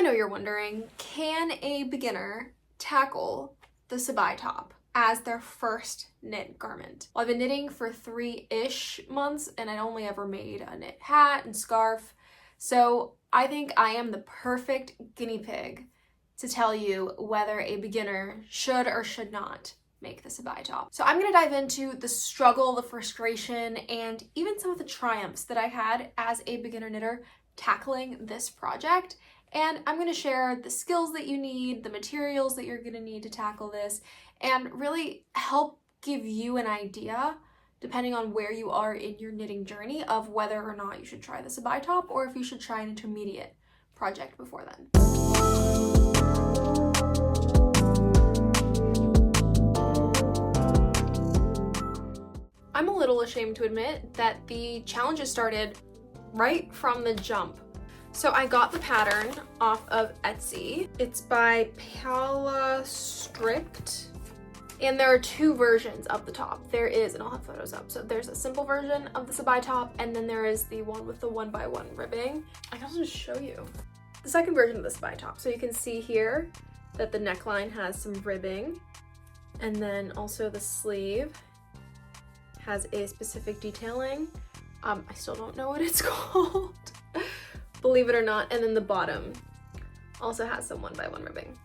know you're wondering, can a beginner tackle the Sabai top as their first knit garment? Well, I've been knitting for 3-ish months and I'd only ever made a knit hat and scarf. So I think I am the perfect guinea pig to tell you whether a beginner should or should not make the Sabai top. So I'm going to dive into the struggle, the frustration, and even some of the triumphs that I had as a beginner knitter tackling this project. And I'm going to share the skills that you need, the materials that you're going to need to tackle this, and really help give you an idea, depending on where you are in your knitting journey, of whether or not you should try the Sabai top or if you should try an intermediate project before then. I'm a little ashamed to admit that the challenges started right from the jump. So I got the pattern off of Etsy. It's by Paula Strict. And there are two versions of the top. There is, and I'll have photos up. So there's a simple version of the Sabai top, and then there is the one with the 1x1 ribbing. I can also just show you the second version of the Sabai top. So you can see here that the neckline has some ribbing, and then also the sleeve has a specific detailing. I still don't know what it's called, believe it or not. And then the bottom also has some 1x1 ribbing.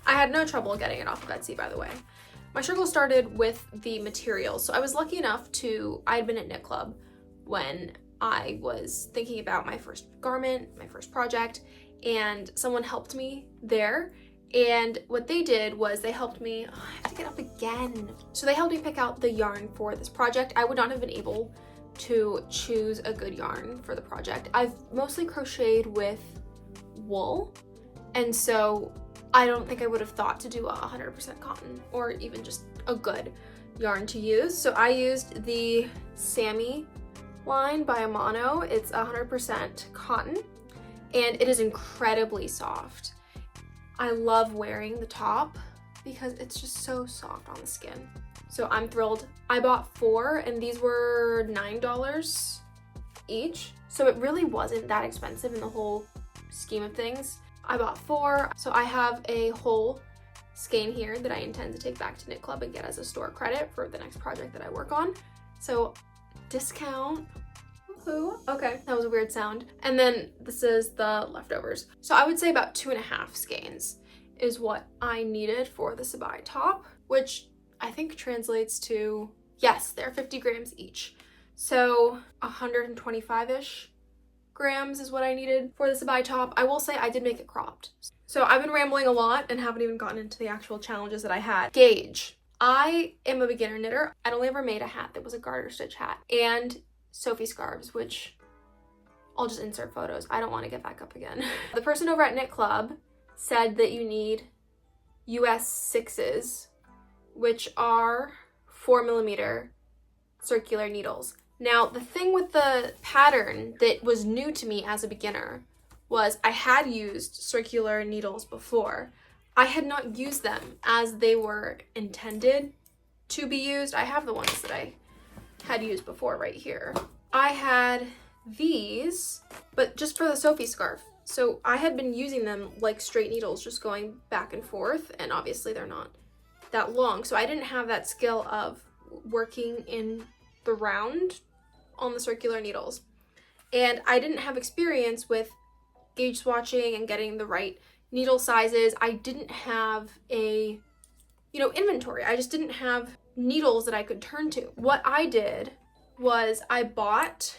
I had no trouble getting it off of Etsy, by the way. My struggle started with the materials. So I was lucky enough I had been at Knit Club when I was thinking about my first garment, my first project, and someone helped me there. And what they did was they helped me, I have to get up again. So they helped me pick out the yarn for this project. I would not have been able to choose a good yarn for the project. I've mostly crocheted with wool, and so I don't think I would have thought to do 100% cotton or even just a good yarn to use. So I used the Sammy line by Amano. It's 100% cotton and it is incredibly soft. I love wearing the top because it's just so soft on the skin. So I'm thrilled. I bought 4 and these were $9 each. So it really wasn't that expensive in the whole scheme of things. I bought 4, so I have a whole skein here that I intend to take back to Knit Club and get as a store credit for the next project that I work on. So discount, woohoo. Okay, that was a weird sound. And then this is the leftovers. So I would say about 2.5 skeins is what I needed for the Sabai top, which I think translates to, yes, they're 50 grams each. So 125-ish grams is what I needed for the Sabai top. I will say I did make it cropped. So I've been rambling a lot and haven't even gotten into the actual challenges that I had. Gauge. I am a beginner knitter. I'd only ever made a hat that was a garter stitch hat and Sophie scarves, which I'll just insert photos. I don't want to get back up again. The person over at Knit Club said that you need US 6s, which are 4mm circular needles. Now, the thing with the pattern that was new to me as a beginner was I had used circular needles before. I had not used them as they were intended to be used. I have the ones that I had used before right here. I had these, but just for the Sophie scarf. So I had been using them like straight needles, just going back and forth, and obviously they're not that long. So I didn't have that skill of working in the round on the circular needles. And I didn't have experience with gauge swatching and getting the right needle sizes. I didn't have a, inventory. I just didn't have needles that I could turn to. What I did was I bought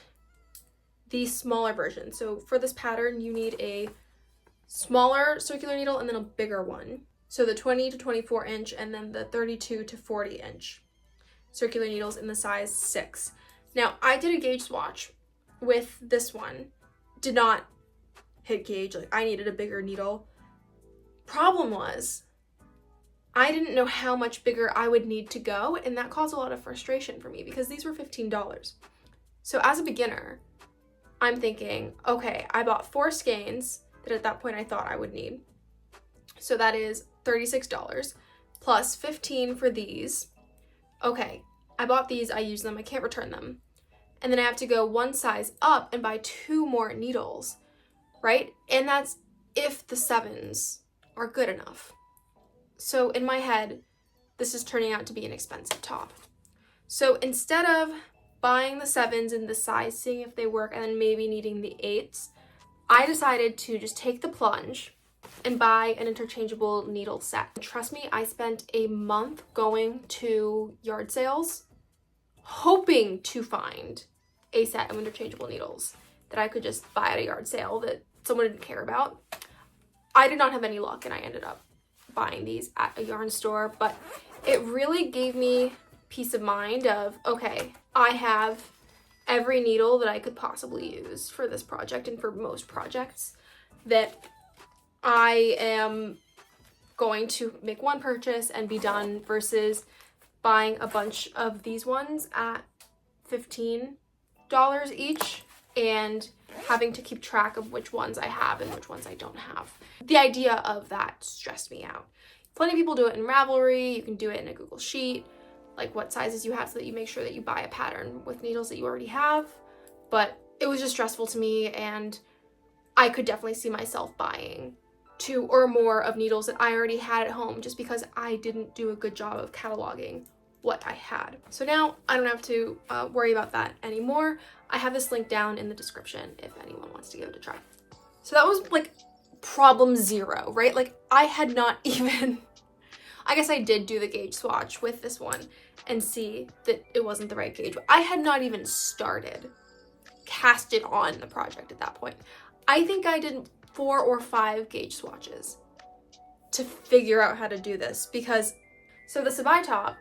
the smaller version. So for this pattern, you need a smaller circular needle and then a bigger one. So the 20 to 24 inch and then the 32 to 40 inch circular needles in the size 6. Now, I did a gauge swatch with this one. Did not hit gauge. Like, I needed a bigger needle. Problem was, I didn't know how much bigger I would need to go, and that caused a lot of frustration for me because these were $15. So as a beginner, I'm thinking, okay, I bought 4 skeins that at that point I thought I would need. So that is $36 plus 15 for these. Okay, I bought these, I use them, I can't return them. And then I have to go one size up and buy 2 more needles, right? And that's if the 7s are good enough. So in my head, this is turning out to be an expensive top. So instead of buying the 7s in the size, seeing if they work, and then maybe needing the 8s, I decided to just take the plunge and buy an interchangeable needle set. Trust me, I spent a month going to yard sales hoping to find a set of interchangeable needles that I could just buy at a yard sale that someone didn't care about. I did not have any luck, and I ended up buying these at a yarn store, but it really gave me peace of mind of, okay, I have every needle that I could possibly use for this project and for most projects, that I am going to make one purchase and be done versus buying a bunch of these ones at $15 each and having to keep track of which ones I have and which ones I don't have. The idea of that stressed me out. Plenty of people do it in Ravelry. You can do it in a Google Sheet, like what sizes you have, so that you make sure that you buy a pattern with needles that you already have. But it was just stressful to me, and I could definitely see myself buying 2 or more of needles that I already had at home just because I didn't do a good job of cataloging what I had. So now I don't have to worry about that anymore. I have this link down in the description if anyone wants to give it a try. So that was like problem 0, right? Like I had not even, I guess I did do the gauge swatch with this one and see that it wasn't the right gauge. But I had not even started casted on the project at that point. I think I did 4 or 5 gauge swatches to figure out how to do this, because so the Sabai top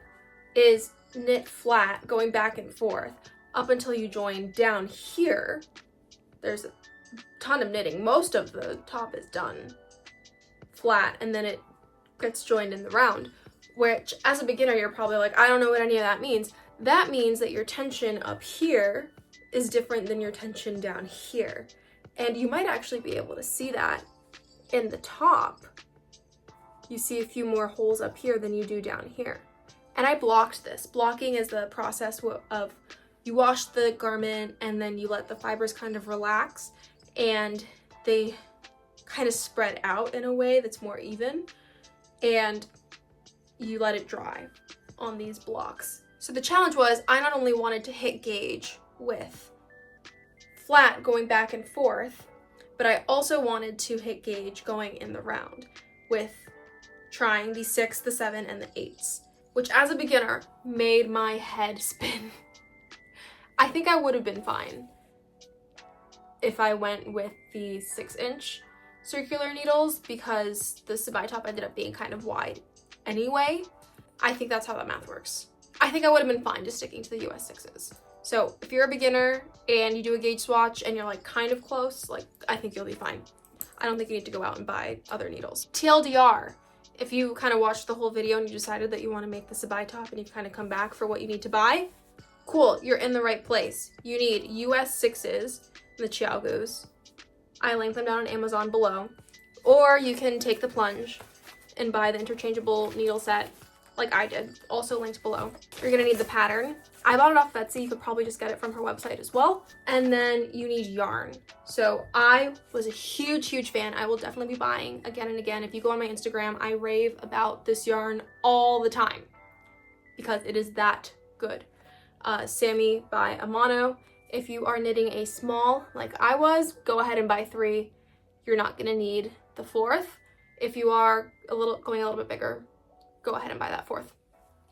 is knit flat going back and forth up until you join down here. There's a ton of knitting. Most of the top is done flat, and then it gets joined in the round, which as a beginner you're probably like, I don't know what any of that means. That means that your tension up here is different than your tension down here, and you might actually be able to see that in the top. You see a few more holes up here than you do down here. And I blocked this. Blocking is the process of you wash the garment and then you let the fibers kind of relax and they kind of spread out in a way that's more even, and you let it dry on these blocks. So the challenge was, I not only wanted to hit gauge with flat going back and forth, but I also wanted to hit gauge going in the round with trying the 6, the 7, and the 8s, which as a beginner made my head spin. I think I would have been fine if I went with the 6-inch circular needles, because the Sabai top ended up being kind of wide anyway. I think that's how that math works. I think I would have been fine just sticking to the US 6s. So if you're a beginner and you do a gauge swatch and you're like kind of close, like I think you'll be fine. I don't think you need to go out and buy other needles. TLDR, if you kind of watched the whole video and you decided that you want to make the Sabai top and you've kind of come back for what you need to buy, cool, you're in the right place. You need US 6s, the Chiaogus. I linked them down on Amazon below. Or you can take the plunge and buy the interchangeable needle set like I did, also linked below. You're gonna need the pattern. I bought it off Betsy. You could probably just get it from her website as well. And then you need yarn. So I was a huge, huge fan. I will definitely be buying again and again. If you go on my Instagram, I rave about this yarn all the time because it is that good. Sammy by Amano. If you are knitting a small like I was, go ahead and buy 3. You're not gonna need the 4th. If you are going a little bit bigger, go ahead and buy that 4th.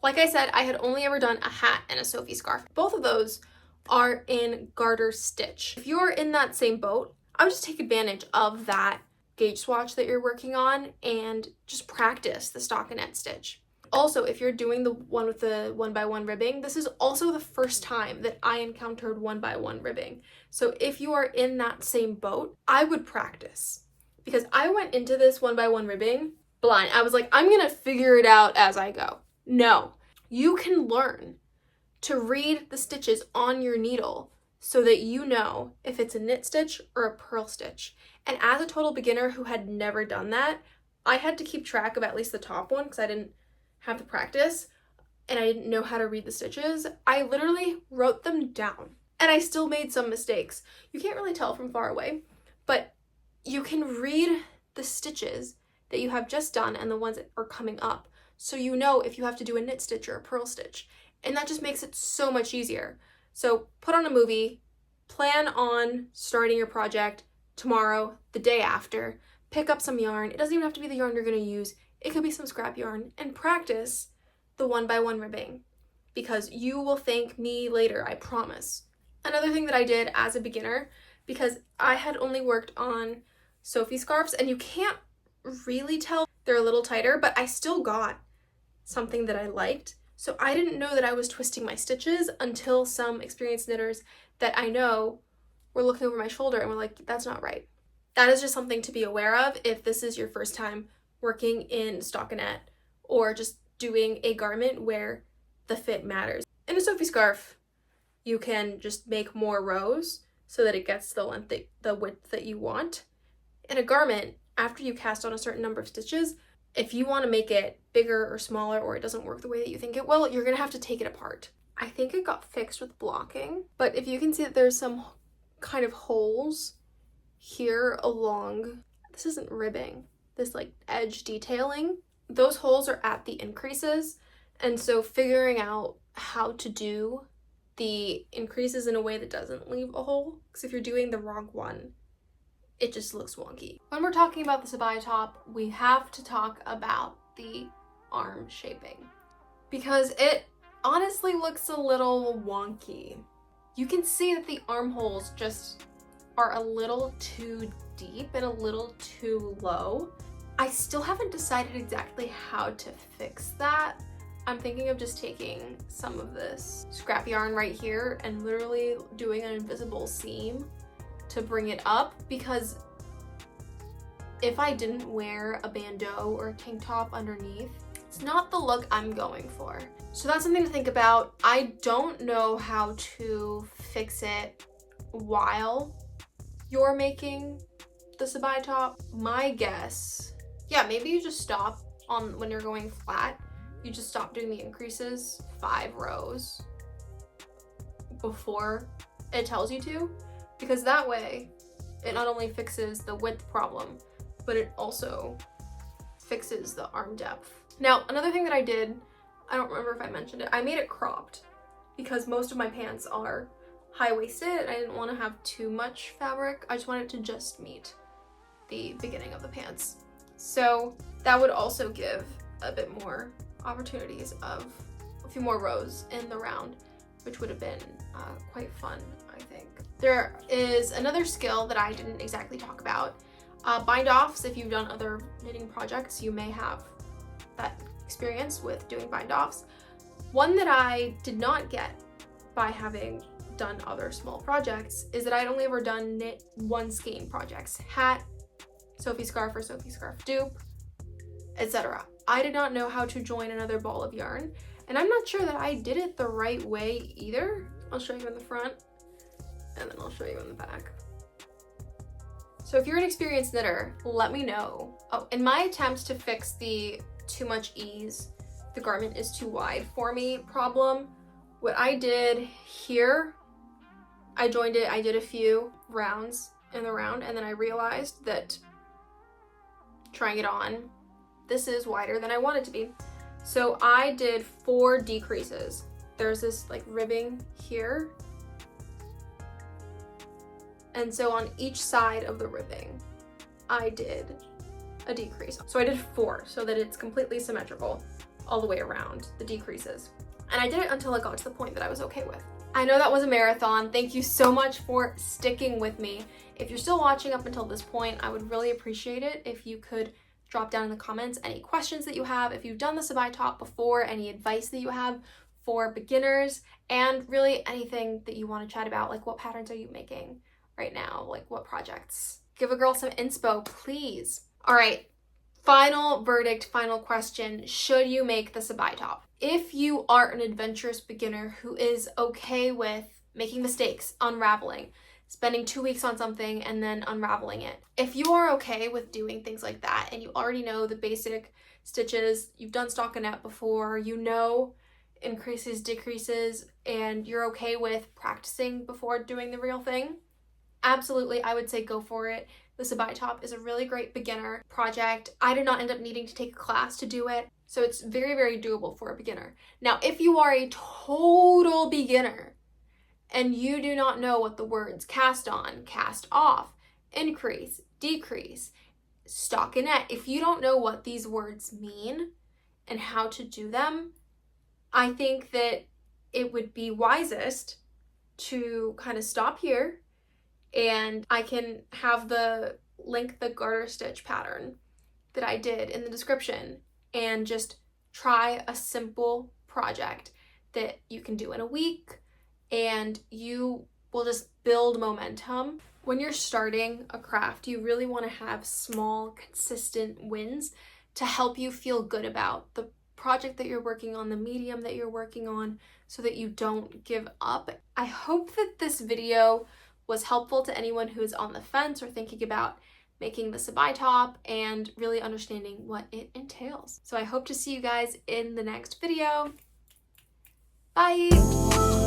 Like I said, I had only ever done a hat and a Sophie scarf. Both of those are in garter stitch. If you're in that same boat, I would just take advantage of that gauge swatch that you're working on and just practice the stockinette stitch. Also, if you're doing the one with the 1x1 ribbing, this is also the first time that I encountered 1x1 ribbing. So if you are in that same boat, I would practice, because I went into this 1x1 ribbing blind. I was like, I'm gonna figure it out as I go. No, you can learn to read the stitches on your needle so that you know if it's a knit stitch or a purl stitch. And as a total beginner who had never done that, I had to keep track of at least the top one because I didn't have the practice and I didn't know how to read the stitches. I literally wrote them down and I still made some mistakes. You can't really tell from far away, but you can read the stitches that you have just done and the ones that are coming up, so you know if you have to do a knit stitch or a purl stitch. And that just makes it so much easier. So put on a movie, plan on starting your project tomorrow, the day after, pick up some yarn. It doesn't even have to be the yarn you're going to use. It could be some scrap yarn, and practice the 1x1 ribbing, because you will thank me later, I promise. Another thing that I did as a beginner, because I had only worked on Sophie scarves, and you can't really tell, they're a little tighter, but I still got something that I liked. So I didn't know that I was twisting my stitches until some experienced knitters that I know were looking over my shoulder and were like, that's not right. That is just something to be aware of if this is your first time working in stockinette or just doing a garment where the fit matters. In a Sophie scarf, you can just make more rows so that it gets the length, the width that you want. In a garment, after you cast on a certain number of stitches, if you want to make it bigger or smaller, or it doesn't work the way that you think it will, you're going to have to take it apart. I think it got fixed with blocking, but if you can see that there's some kind of holes here along, this isn't ribbing, this like edge detailing, those holes are at the increases. And so figuring out how to do the increases in a way that doesn't leave a hole, because if you're doing the wrong one, it just looks wonky. When we're talking about the Sabai top, we have to talk about the arm shaping, because it honestly looks a little wonky. You can see that the armholes just are a little too deep and a little too low. I still haven't decided exactly how to fix that. I'm thinking of just taking some of this scrap yarn right here and literally doing an invisible seam to bring it up, because if I didn't wear a bandeau or a tank top underneath, it's not the look I'm going for. So that's something to think about. I don't know how to fix it while you're making the Sabai top. My guess, yeah, maybe you just stop on when you're going flat. You just stop doing the increases 5 rows before it tells you to, because that way it not only fixes the width problem, but it also fixes the arm depth. Now, another thing that I did, I don't remember if I mentioned it, I made it cropped because most of my pants are high-waisted and I didn't want to have too much fabric. I just wanted to just meet the beginning of the pants. So that would also give a bit more opportunities of a few more rows in the round, which would have been quite fun, I think. There is another skill that I didn't exactly talk about. Bind offs. If you've done other knitting projects, you may have that experience with doing bind offs. One that I did not get by having done other small projects is that I'd only ever done knit one skein projects, hat, Sophie scarf or Sophie scarf dupe, etc. I did not know how to join another ball of yarn, and I'm not sure that I did it the right way either. I'll show you in the front and then I'll show you in the back. So if you're an experienced knitter, let me know. Oh, in my attempt to fix the too much ease, the garment is too wide for me problem, what I did here, I joined it, I did a few rounds in the round, and then I realized that trying it on, this is wider than I want it to be. So I did 4 decreases. There's this like ribbing here. And so on each side of the ribbing, I did a decrease. So I did 4 so that it's completely symmetrical all the way around the decreases. And I did it until it got to the point that I was okay with. I know that was a marathon. Thank you so much for sticking with me. If you're still watching up until this point, I would really appreciate it if you could drop down in the comments any questions that you have, if you've done the Sabai top before, any advice that you have for beginners, and really anything that you want to chat about, like what patterns are you making right now, like what projects. Give a girl some inspo, please. All right, final verdict, final question. Should you make the Sabai top? If you are an adventurous beginner who is okay with making mistakes, unraveling, spending 2 weeks on something and then unraveling it. If you are okay with doing things like that and you already know the basic stitches, you've done stockinette before, you know increases, decreases, and you're okay with practicing before doing the real thing, absolutely, I would say go for it. The Sabai top is a really great beginner project. I did not end up needing to take a class to do it, so it's very, very doable for a beginner. Now, if you are a total beginner and you do not know what the words cast on, cast off, increase, decrease, stockinette, if you don't know what these words mean and how to do them, I think that it would be wisest to kind of stop here, and I can have the link the garter stitch pattern that I did in the description, and just try a simple project that you can do in a week, and you will just build momentum. When you're starting a craft, you really want to have small, consistent wins to help you feel good about the project that you're working on, the medium that you're working on, so that you don't give up. I hope that this video was helpful to anyone who is on the fence or thinking about making the Sabai top and really understanding what it entails. So I hope to see you guys in the next video. Bye!